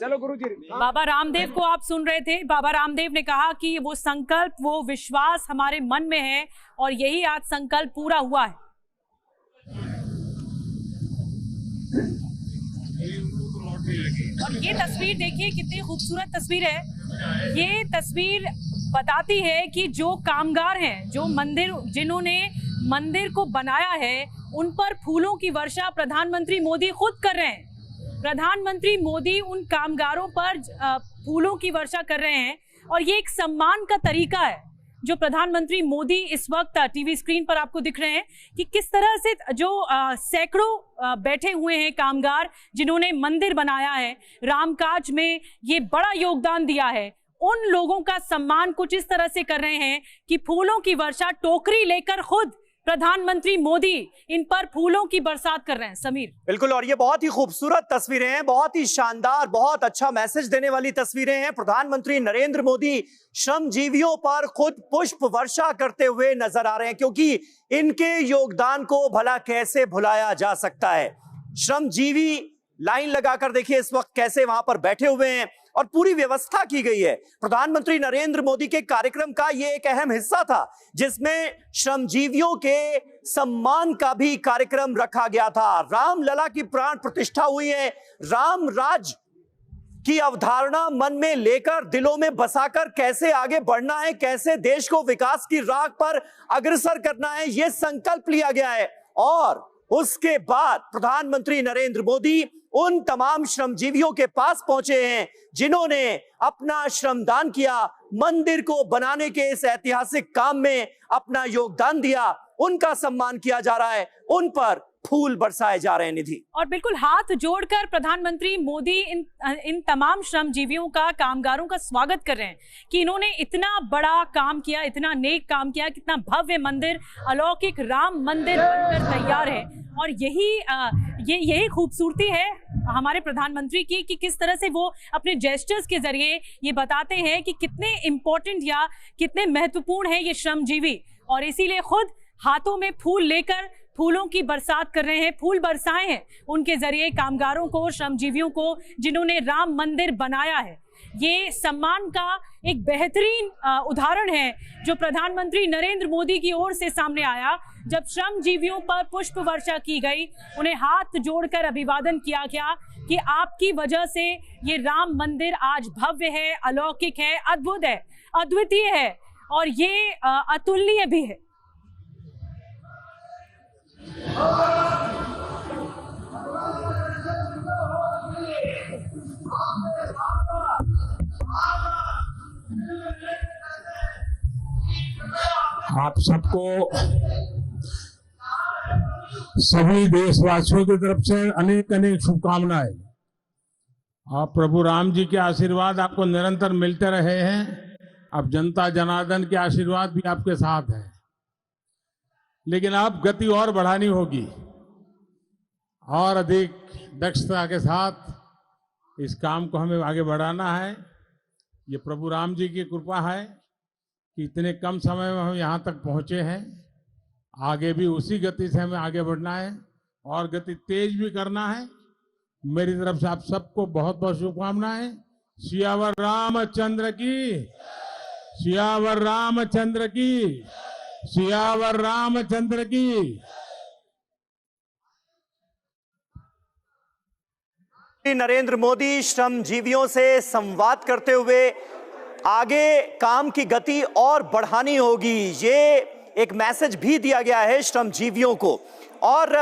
चलो गुरुजी। बाबा रामदेव को आप सुन रहे थे। बाबा रामदेव ने कहा कि वो संकल्प, वो विश्वास हमारे मन में है और यही आज संकल्प पूरा हुआ है। और ये तस्वीर देखिए, कितनी खूबसूरत तस्वीर है। ये तस्वीर बताती है कि जो कामगार हैं, जो जिन्होंने मंदिर को बनाया है, उन पर फूलों की वर्षा प्रधानमंत्री मोदी खुद कर रहे हैं। प्रधानमंत्री मोदी उन कामगारों पर फूलों की वर्षा कर रहे हैं और ये एक सम्मान का तरीका है जो प्रधानमंत्री मोदी इस वक्त टीवी स्क्रीन पर आपको दिख रहे हैं कि किस तरह से जो सैकड़ों बैठे हुए हैं कामगार जिन्होंने मंदिर बनाया है, रामकाज में ये बड़ा योगदान दिया है, उन लोगों का सम्मान कुछ इस तरह से कर रहे हैं कि फूलों की वर्षा, टोकरी लेकर खुद प्रधानमंत्री मोदी इन पर फूलों की बरसात कर रहे हैं। समीर, बिल्कुल, और ये बहुत ही खूबसूरत तस्वीरें हैं, बहुत ही शानदार, बहुत अच्छा मैसेज देने वाली तस्वीरें हैं। प्रधानमंत्री नरेंद्र मोदी श्रमजीवियों पर खुद पुष्प वर्षा करते हुए नजर आ रहे हैं, क्योंकि इनके योगदान को भला कैसे भुलाया जा सकता है। श्रमजीवी लाइन लगाकर देखिए इस वक्त कैसे वहां पर बैठे हुए हैं और पूरी व्यवस्था की गई है। प्रधानमंत्री नरेंद्र मोदी के कार्यक्रम का यह एक अहम हिस्सा था जिसमें श्रमजीवियों के सम्मान का भी कार्यक्रम रखा गया था। रामलला की प्राण प्रतिष्ठा हुई है। राम राज की अवधारणा मन में लेकर, दिलों में बसाकर कैसे आगे बढ़ना है, कैसे देश को विकास की राह पर अग्रसर करना है, यह संकल्प लिया गया है। और उसके बाद प्रधानमंत्री नरेंद्र मोदी उन तमाम श्रमजीवियों के पास पहुंचे हैं जिन्होंने अपना श्रमदान किया, मंदिर को बनाने के इस ऐतिहासिक काम में अपना योगदान दिया। उनका सम्मान किया जा रहा है, उन पर फूल बरसाए जा रहे हैं। निधि, और बिल्कुल हाथ जोड़कर प्रधानमंत्री मोदी इन तमाम श्रमजीवियों का, कामगारों का स्वागत कर रहे हैं कि इन्होंने इतना बड़ा काम किया, इतना नेक काम किया, कितना भव्य मंदिर, अलौकिक राम मंदिर बनकर तैयार है। और यही खूबसूरती है हमारे प्रधानमंत्री की कि किस तरह से वो अपने जेस्चर्स के जरिए ये बताते हैं कि कितने इंपॉर्टेंट या कितने महत्वपूर्ण है ये श्रमजीवी, और इसीलिए खुद हाथों में फूल लेकर फूलों की बरसात कर रहे हैं, फूल बरसाए हैं उनके जरिए कामगारों को, श्रमजीवियों को जिन्होंने राम मंदिर बनाया है। ये सम्मान का एक बेहतरीन उदाहरण है जो प्रधानमंत्री नरेंद्र मोदी की ओर से सामने आया जब श्रमजीवियों पर पुष्प वर्षा की गई, उन्हें हाथ जोड़कर अभिवादन किया गया कि आपकी वजह से ये राम मंदिर आज भव्य है, अलौकिक है, अद्भुत है, अद्वितीय है और ये अतुलनीय भी है। आप सबको, सभी देशवासियों की तरफ से अनेक अनेक शुभकामनाएं। आप प्रभु राम जी के आशीर्वाद आपको निरंतर मिलते रहे हैं। अब जनता जनार्दन के आशीर्वाद भी आपके साथ है, लेकिन अब गति और बढ़ानी होगी और अधिक दक्षता के साथ इस काम को हमें आगे बढ़ाना है। ये प्रभु राम जी की कृपा है कि इतने कम समय में हम यहाँ तक पहुँचे हैं। आगे भी उसी गति से हमें आगे बढ़ना है और गति तेज भी करना है। मेरी तरफ से आप सबको बहुत बहुत शुभकामनाएं। सियावर रामचंद्र की, सियावर रामचंद्र की, सियावर रामचंद्र की। नरेंद्र मोदी श्रमजीवियों से संवाद करते हुए आगे काम की गति और बढ़ानी होगी, ये एक मैसेज भी दिया गया है श्रमजीवियों को। और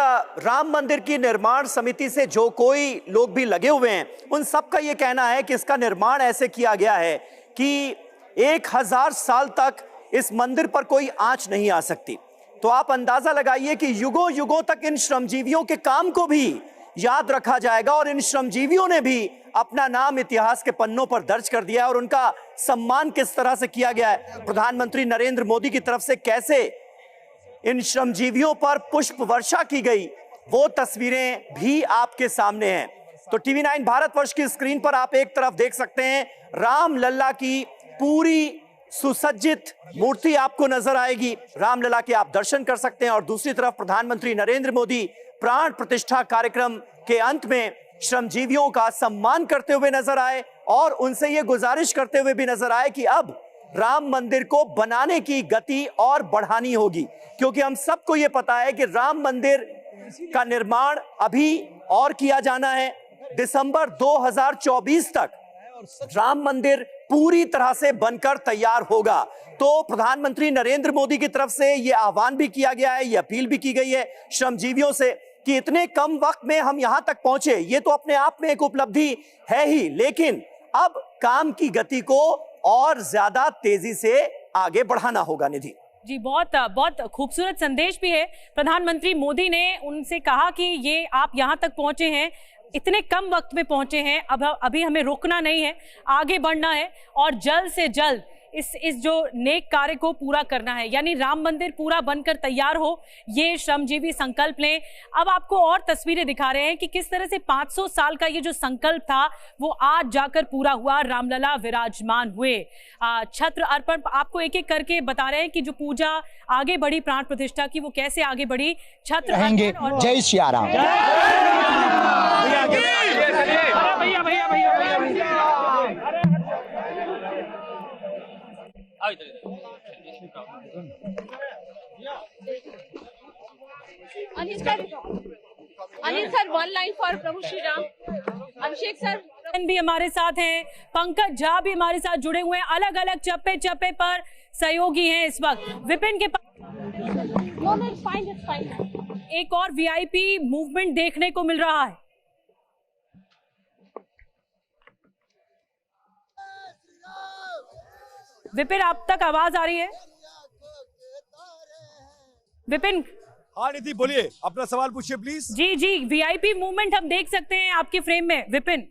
राम मंदिर की निर्माण समिति से जो कोई लोग भी लगे हुए हैं उन सबका ये कहना है कि इसका निर्माण ऐसे किया गया है कि 1000 साल तक इस मंदिर पर कोई आंच नहीं आ सकती। तो आप अंदाजा लगाइए कि युगों युगों तक इन श्रमजीवियों के काम को भी याद रखा जाएगा और इन श्रमजीवियों ने भी अपना नाम इतिहास के पन्नों पर दर्ज कर दिया है और उनका सम्मान किस तरह से किया गया है, प्रधानमंत्री नरेंद्र मोदी की तरफ से कैसे इन श्रमजीवियों पर पुष्प वर्षा की गई, वो तस्वीरें भी आपके सामने हैं। तो टीवी 9 भारतवर्ष की स्क्रीन पर आप एक तरफ देख सकते हैं रामलला की पूरी सुसज्जित मूर्ति आपको नजर आएगी, रामलला के आप दर्शन कर सकते हैं और दूसरी तरफ प्रधानमंत्री नरेंद्र मोदी प्राण प्रतिष्ठा कार्यक्रम के अंत में श्रमजीवियों का सम्मान करते हुए नजर आए और उनसे ये गुजारिश करते हुए भी नजर आए कि अब राम मंदिर को बनाने की गति और बढ़ानी होगी, क्योंकि हम सबको ये पता है कि राम मंदिर का निर्माण अभी और किया जाना है। दिसंबर 2024 तक राम मंदिर पूरी तरह से बनकर तैयार होगा। तो प्रधानमंत्री नरेंद्र मोदी की तरफ से यह आह्वान भी किया गया है, यह अपील भी की गई है श्रमजीवियों से कि इतने कम वक्त में हम यहां तक पहुंचे, ये तो अपने आप में एक उपलब्धि है ही, लेकिन अब काम की गति को और ज्यादा तेजी से आगे बढ़ाना होगा। निधि जी, बहुत बहुत खूबसूरत संदेश भी है। प्रधानमंत्री मोदी ने उनसे कहा कि ये आप यहां तक पहुंचे हैं, इतने कम वक्त में पहुंचे हैं, अब अभी हमें रुकना नहीं है, आगे बढ़ना है और जल्द से जल्द इस जो नेक कार्य को पूरा करना है, यानी राम मंदिर पूरा बनकर तैयार हो, ये श्रमजीवी संकल्प लें। अब आपको और तस्वीरें दिखा रहे हैं कि किस तरह से 500 साल का ये जो संकल्प था वो आज जाकर पूरा हुआ, रामलला विराजमान हुए। छत्र अर्पण आपको एक एक करके बता रहे हैं कि जो पूजा आगे बढ़ी प्राण प्रतिष्ठा की, वो कैसे आगे बढ़ी। छत्र अर्पण। जय Siya Ram. Anil sir, one line for Prabhu Shri Ram. Abhishek sir भी हमारे साथ हैं, पंकज झा भी हमारे साथ जुड़े हुए हैं, अलग अलग चप्पे चप्पे पर सहयोगी हैं इस वक्त। विपिन के एक और वीआईपी मूवमेंट देखने को मिल रहा है। विपिन, आप तक आवाज आ रही है? विपिन। हाँ निधि, बोलिए, अपना सवाल पूछिए प्लीज। जी जी, वीआईपी मूवमेंट हम देख सकते हैं आपके फ्रेम में। विपिन।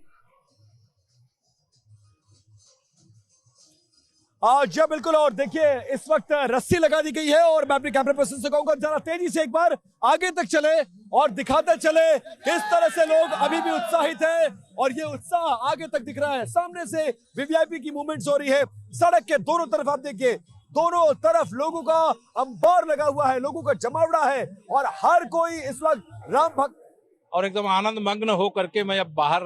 जी बिल्कुल, और देखिए इस वक्त रस्सी लगा दी गई है और मैं अपने कैमरा पर्सन से कहूंगा जरा तेजी से एक बार आगे तक चले और दिखाते चले किस तरह से लोग अभी भी उत्साहित हैं और ये उत्साह आगे तक दिख रहा है। सामने से वीवीआईपी की मूवमेंट्स हो रही है, सड़क के दोनों तरफ आप देखिए, दोनों तरफ लोगों का अंबार लगा हुआ है, लोगों का जमावड़ा है और हर कोई इस वक्त राम भक्त और एकदम आनंद मग्न हो करके मैं अब बाहर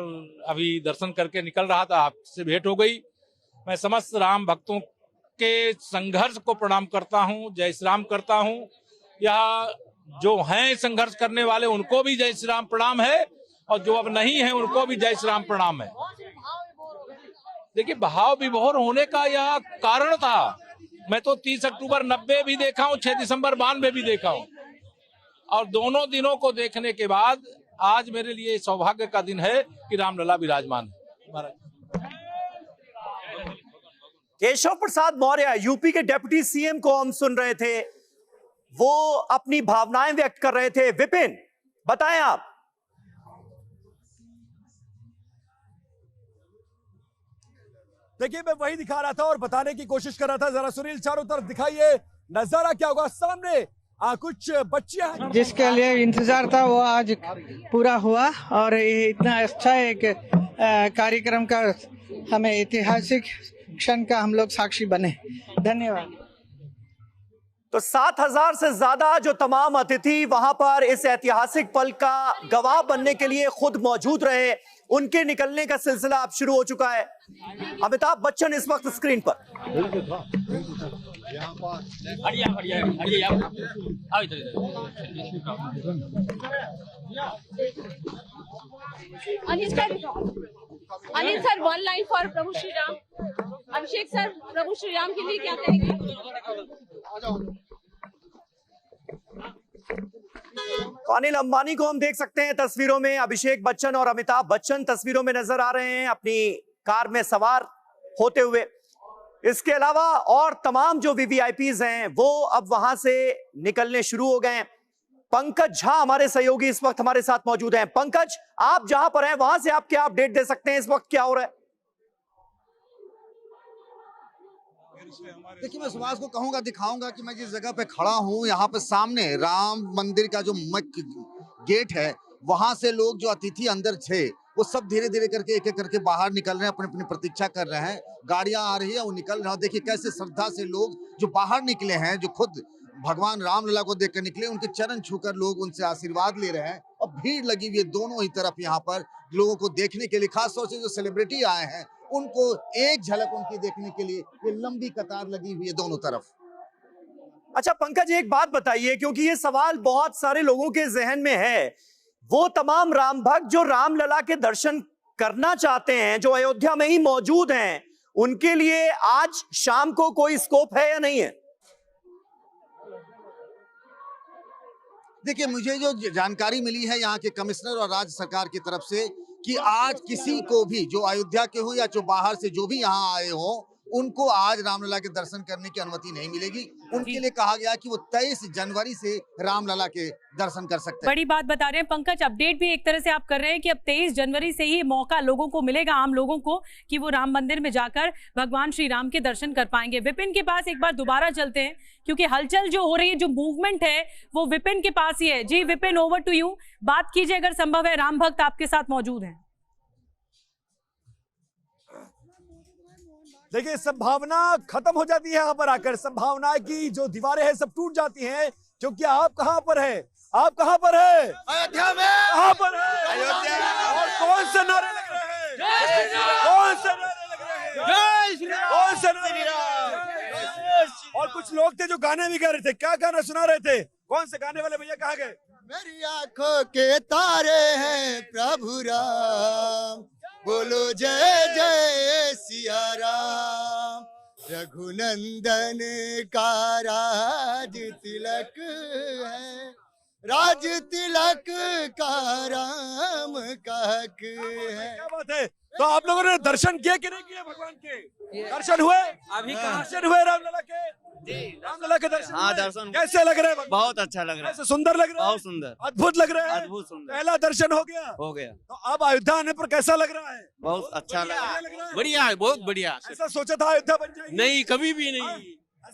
अभी दर्शन करके निकल रहा था, आपसे भेंट हो गई। मैं समस्त राम भक्तों के संघर्ष को प्रणाम करता हूं, जय श्री राम करता हूं। यह जो हैं संघर्ष करने वाले उनको भी जय श्री राम प्रणाम है और जो अब नहीं है उनको भी जय श्री राम प्रणाम है। देखिए, भाव विभोर होने का यह कारण था। मैं तो 30 अक्टूबर 90 भी देखा हूँ, 6 दिसंबर 92 भी देखा हूँ और दोनों दिनों को देखने के बाद आज मेरे लिए सौभाग्य का दिन है कि रामलला विराजमान है। केशव प्रसाद मौर्य, यूपी के डिप्टी सीएम को हम सुन रहे थे, वो अपनी भावनाएं व्यक्त कर रहे थे। विपिन, बताएं आप। देखिए, मैं वही दिखा रहा था और बताने की कोशिश कर रहा था। जरा सुनील चारों तरफ दिखाइए, नजारा क्या होगा। सामने कुछ बच्चियां जिसके लिए इंतजार था वो आज पूरा हुआ और ये इतना अच्छा एक कार्यक्रम का हमें ऐतिहासिक क्षण का हम लोग साक्षी बने। धन्यवाद। तो 7000 से ज्यादा जो तमाम अतिथि वहां पर इस ऐतिहासिक पल का गवाह बनने के लिए खुद मौजूद रहे, उनके निकलने का सिलसिला अब शुरू हो चुका है। अमिताभ बच्चन इस वक्त स्क्रीन पर। Anil sir, one line for Prabhu Shri Ram. Abhishek sir, Prabhu Shri Ram के लिए क्या कहेंगे? तो अनिल अंबानी को हम देख सकते हैं तस्वीरों में, अभिषेक बच्चन और अमिताभ बच्चन तस्वीरों में नजर आ रहे हैं अपनी कार में सवार होते हुए। इसके अलावा और तमाम जो वीवीआईपीज हैं वो अब वहां से निकलने शुरू हो गए हैं। पंकज झा हमारे सहयोगी इस वक्त हमारे साथ मौजूद हैं। पंकज, आप जहां पर हैं वहां से आप क्या अपडेट दे सकते हैं, इस वक्त क्या हो रहा है? देखिए, मैं सुभाष को कहूंगा, दिखाऊंगा कि मैं जिस जगह पे खड़ा हूं, यहाँ पे सामने राम मंदिर का जो गेट है, वहां से लोग जो अतिथि अंदर थे वो सब धीरे धीरे करके एक एक करके बाहर निकल रहे हैं, अपनी अपनी प्रतीक्षा कर रहे हैं। गाड़ियां आ रही है, वो निकल रहे हैं। देखिए कैसे श्रद्धा से लोग जो बाहर निकले हैं, जो खुद भगवान रामलला को देखकर निकले, उनके चरण छूकर लोग उनसे आशीर्वाद ले रहे हैं और भीड़ लगी हुई है दोनों ही तरफ यहाँ पर लोगों को देखने के लिए। खासतौर से जो सेलिब्रिटी आए हैं उनको एक झलक उनकी देखने के लिए ये लंबी कतार लगी हुई है दोनों तरफ। अच्छा पंकज, एक बात बताइए, क्योंकि ये सवाल बहुत सारे लोगों के जहन में है, वो तमाम राम भक्त जो रामलला के दर्शन करना चाहते हैं, जो अयोध्या में ही मौजूद हैं, उनके लिए आज शाम को कोई स्कोप है या नहीं है? देखिए, मुझे जो जानकारी मिली है यहाँ के कमिश्नर और राज्य सरकार की तरफ से कि आज किसी को भी जो अयोध्या के हो या जो बाहर से जो भी यहाँ आए हो, उनको आज रामलला के दर्शन करने की अनुमति नहीं मिलेगी। उनके लिए कहा गया कि वो 23 जनवरी से रामलला के दर्शन कर सकते हैं। बड़ी बात बता रहे हैं पंकज, अपडेट भी एक तरह से आप कर रहे हैं कि अब 23 जनवरी से ही मौका लोगों को मिलेगा, आम लोगों को, कि वो राम मंदिर में जाकर भगवान श्री राम के दर्शन कर पाएंगे। विपिन के पास एक बार दोबारा चलते हैं, क्योंकि हलचल जो हो रही है, जो मूवमेंट है, वो विपिन के पास ही है। जी विपिन, ओवर टू यू। बात कीजिए अगर संभव है, राम भक्त आपके साथ मौजूद है। देखिए, संभावना खत्म हो जाती है यहाँ पर आकर, संभावना की जो दीवारें हैं सब टूट जाती हैं, क्योंकि आप कहाँ पर है? आप कहाँ पर है? अयोध्या में। कहाँ पर है? अयोध्या। और कौन से नारे लग रहे हैं? कौन से नारे लग रहे हैं? जय श्री राम। कौन से नारे? और कुछ लोग थे जो गाने भी गा रहे थे। क्या गाना सुना रहे थे? कौन से गाने वाले भैया कहाँ गए? मेरी आंखों के तारे हैं प्रभु राम, बोलो जय जय सिया राम। रघुनंदन का राज तिलक है, राज तिलक का राम का हक है। क्या बात है। तो आप लोगों ने दर्शन किए कि नहीं किए भगवान के? दर्शन हुए? अभी दर्शन हुए रामलला के? रामलला के दर्शन? हाँ, दर्शन। कैसे लग रहे हैं? बहुत अच्छा लग रहा है, कैसे सुंदर लग रहा है? बहुत सुंदर, अद्भुत लग रहा है। अद्भुत सुंदर। पहला दर्शन हो गया? हो गया। तो अब अयोध्या आने पर कैसा लग रहा है? बहुत अच्छा लग रहा है। लग रहा है? बढ़िया है, बहुत बढ़िया। ऐसा सोचा था अयोध्या बन जाएगी? नहीं, कभी भी नहीं।